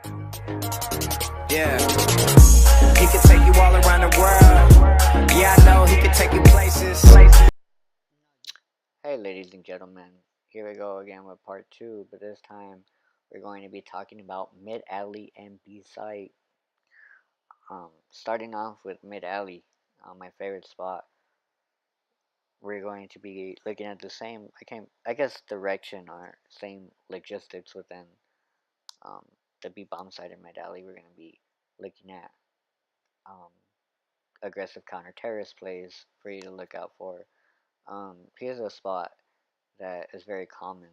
Yeah, he could take you all around the world. Yeah, I know he could take you places. Hey ladies and gentlemen, here we go again with part 2, but this time we're going to be talking about mid-alley and B-side. Starting off with mid-alley, my favorite spot, we're going to be looking at the same, I guess direction or same logistics within um, the B-bomb side and mid-alley. We're going to be looking at um, aggressive counter-terrorist plays for you to look out for. Here's a spot that is very commonly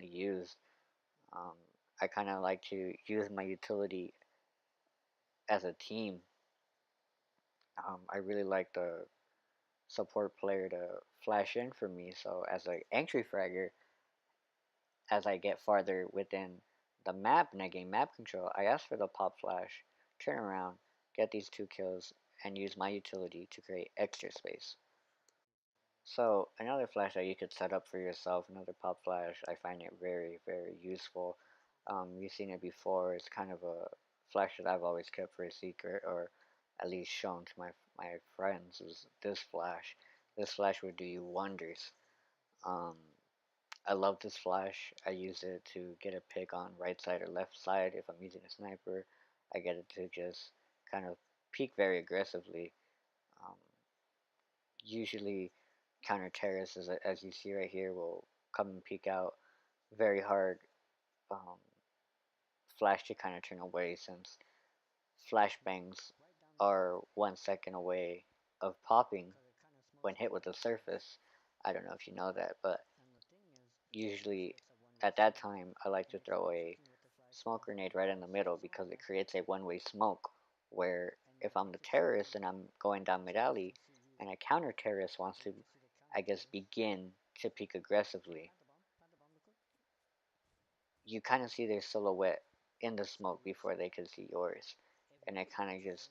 used. Um, I kind of like to use my utility as a team. I really like the support player to flash in for me. So as an entry fragger, as I get farther within the map and I gain map control, I ask for the pop flash, turn around, get these 2 kills, and use my utility to create extra space. So another flash that you could set up for yourself, another pop flash, I find it very useful. You've seen it before. It's kind of a flash that I've always kept for a secret, or at least shown to my friends. Is this flash? This flash would do you wonders. Um, I love this flash. I use it to get a pick on right side or left side if I'm using a sniper. I get it to just kind of peek very aggressively. Um, Usually counter terrorists, as you see right here, will come and peek out very hard. Um, Flash to kind of turn away since flashbangs are 1 second away of popping when hit with the surface. I don't know if you know that, but usually at that time I like to throw a smoke grenade right in the middle because it creates a one-way smoke where if I'm the terrorist and I'm going down mid alley and a counter terrorist wants to, I guess, begin to peek aggressively, you kind of see their silhouette in the smoke before they can see yours. And it kind of just,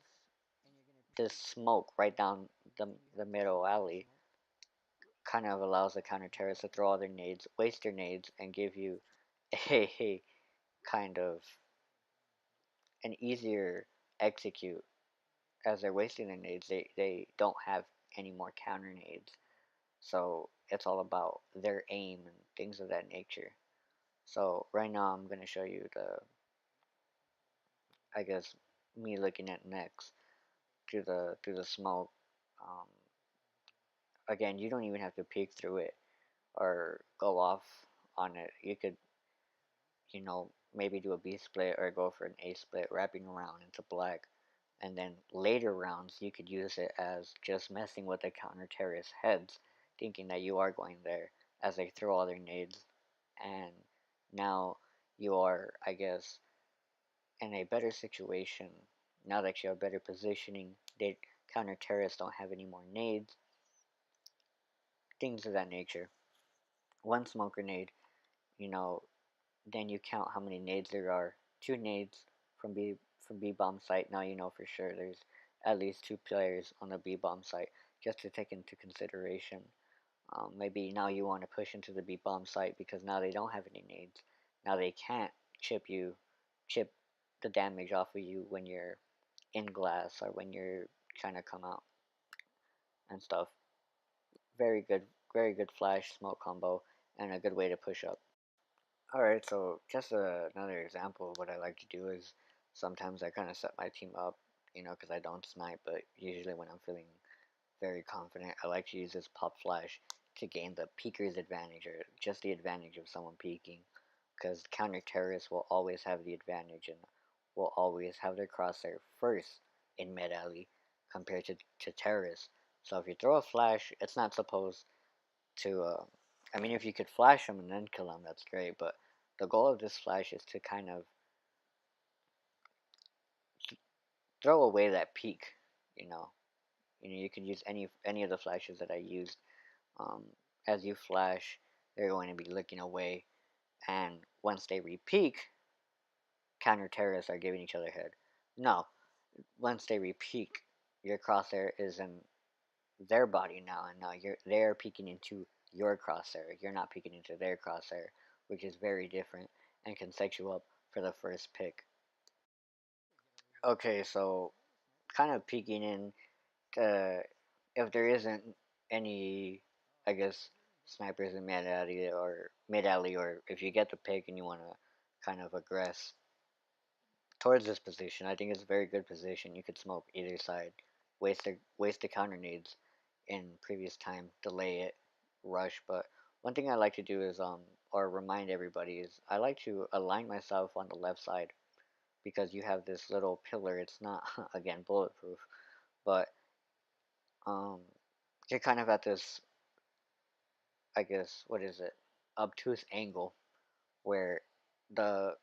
this smoke right down the middle alley kind of allows the counter terrorists to throw all their nades, waste their nades, and give you a kind of an easier execute. As they're wasting their nades, they don't have any more counter nades. So it's all about their aim and things of that nature. So right now I'm gonna show you I guess me looking at next through the smoke. Um, Again, you don't even have to peek through it or go off on it. You could, maybe do a B split or go for an A split, wrapping around into black. And then later rounds, you could use it as just messing with the counter terrorist heads, thinking that you are going there as they throw all their nades. And now you are, I guess, in a better situation. Now that you have better positioning, they counter terrorists don't have any more nades, things of that nature. One smoke grenade, you know, then you count how many nades there are. 2 nades from B bomb site. Now you know for sure there's at least 2 players on the B bomb site just to take into consideration. Maybe now you want to push into the B bomb site because now they don't have any nades. Now they can't chip the damage off of you when you're in glass or when you're trying to come out and stuff. Very good flash smoke combo and a good way to push up. Alright, so just another example of what I like to do is sometimes I kind of set my team up, because I don't snipe, but usually when I'm feeling very confident, I like to use this pop flash to gain the peeker's advantage or just the advantage of someone peeking, because counter terrorists will always have the advantage and will always have their crosshair first in mid alley compared to terrorists. So if you throw a flash, it's not supposed to. I mean, if you could flash them and then kill them, that's great. But the goal of this flash is to kind of throw away that peak. You know, you can use any of the flashes that I used. Um, as you flash, they're going to be looking away, and once they repeak, counter terrorists are giving each other head. No, once they repeak, your crosshair is in their body now, and now they're peeking into your crosshair. You're not peeking into their crosshair, which is very different and can set you up for the first pick. Okay, so kind of peeking in, if there isn't any, I guess, snipers in mid alley, or if you get the pick and you want to kind of aggress towards this position, I think it's a very good position. You could smoke either side, waste the counter nades in previous time, delay it, rush. But one thing I like to do is or remind everybody is I like to align myself on the left side because you have this little pillar. It's not again bulletproof, but um you're kind of at this, I guess, what is it, obtuse angle where the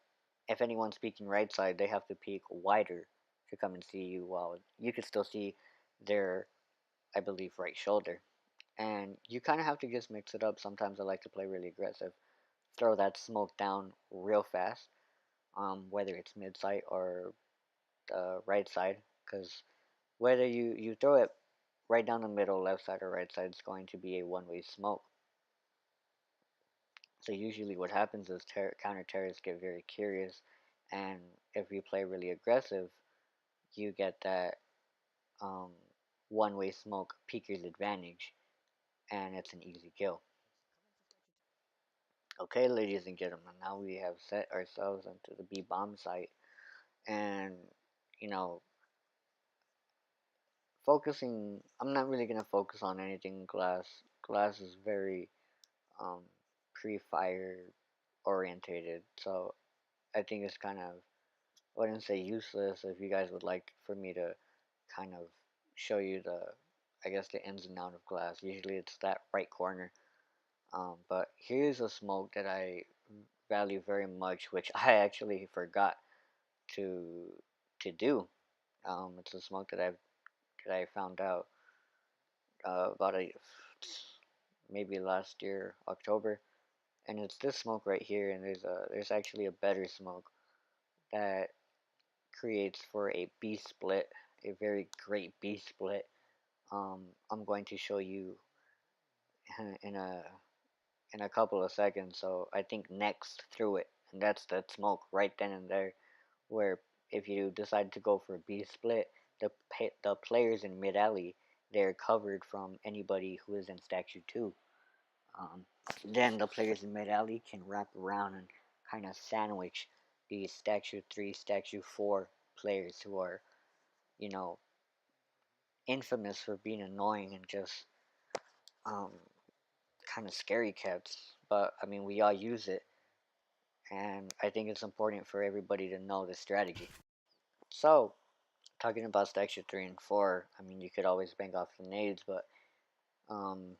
if anyone's speaking right side, they have to peek wider to come and see you, while you can still see their, I believe, right shoulder. And you kind of have to just mix it up. Sometimes I like to play really aggressive, throw that smoke down real fast, whether it's mid side or the right side, because whether you throw it right down the middle, left side or right side, it's going to be a one-way smoke. So usually what happens is counter terrorists get very curious, and if you play really aggressive, you get that um, one-way smoke peeker's advantage, and it's an easy kill. Okay, ladies and gentlemen, now we have set ourselves into the B bomb site, and you know, focusing. I'm not really gonna focus on anything glass. Glass is very um, pre-fire orientated, so I think it's kind of, I wouldn't say useless. If you guys would like for me to kind of show you the, I guess, the ins and out of glass, usually it's that right corner. But here's a smoke that I value very much, which I actually forgot to do. It's a smoke that I found out about a maybe last year October, and it's this smoke right here. And there's actually a better smoke that creates for a B split, a very great B split. I'm going to show you in a couple of seconds. So I think next through it, and that's that smoke right then and there. Where if you decide to go for a B split, the players in mid alley, they're covered from anybody who is in statue 2. Um, then the players in mid alley can wrap around and kind of sandwich these statue 3, statue 4 players who are, you know, infamous for being annoying and just um, kind of scary cats. But I mean, we all use it, and I think it's important for everybody to know the strategy. So, talking about statue 3 and 4, I mean, you could always bank off the nades, but um,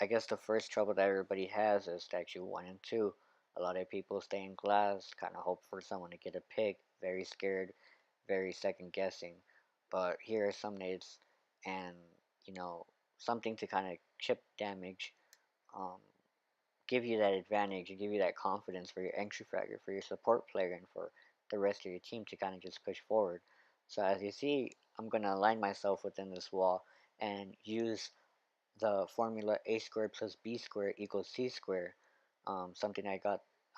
I guess the first trouble that everybody has is statue 1 and 2. A lot of people stay in glass, kind of hope for someone to get a pick, very scared, very second guessing. But here are some nades, and you know, something to kind of chip damage, um, give you that advantage and give you that confidence for your entry fragger, for your support player, and for the rest of your team to kind of just push forward. So as you see, I'm going to align myself within this wall and use the formula a squared plus b squared equals c squared, something I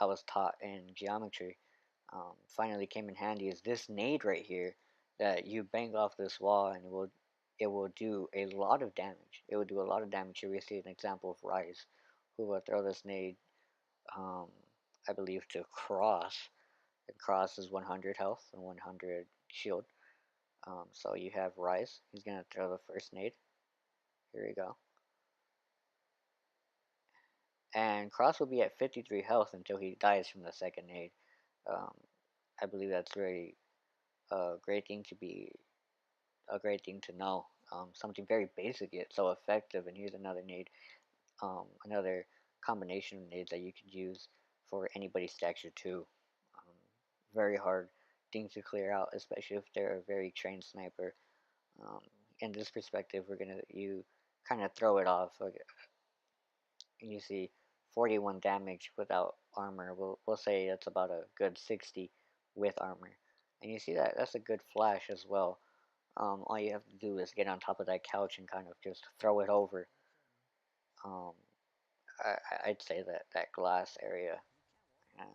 was taught in geometry. Finally came in handy is this nade right here that you bang off this wall, and it will do a lot of damage. It will do a lot of damage. Here we see an example of Rise, who will throw this nade, um, I believe, to Cross. And Cross is 100 health and 100 shield. So you have Rise. He's gonna throw the first nade. Here we go. And Cross will be at 53 health until he dies from the second nade. Um, I believe that's very great thing to be a great thing to know. Something very basic yet so effective. And here's another nade, another combination of nades that you could use for anybody's stature too. Um, Very hard thing to clear out, especially if they're a very trained sniper. Um, in this perspective, you kind of throw it off. Like, you see 41 damage without armor. We'll say that's about a good 60 with armor. And you see that's a good flash as well. All you have to do is get on top of that couch and kind of just throw it over. Um, I'd say that glass area, and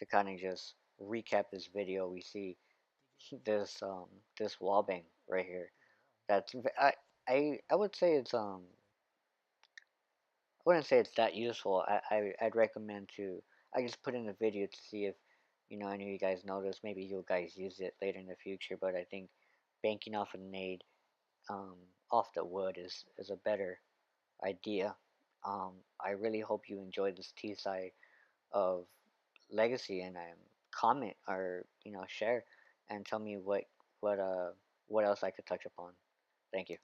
to kind of just recap this video, we see this this wall bang right here. That's I would say it's I wouldn't say it's that useful. I'd recommend to I just put in a video to see if any of you guys notice. Maybe you guys use it later in the future. But I think banking off a nade um, off the wood is a better idea. I really hope you enjoyed this T side of Legacy, and comment or share and tell me what what else I could touch upon. Thank you.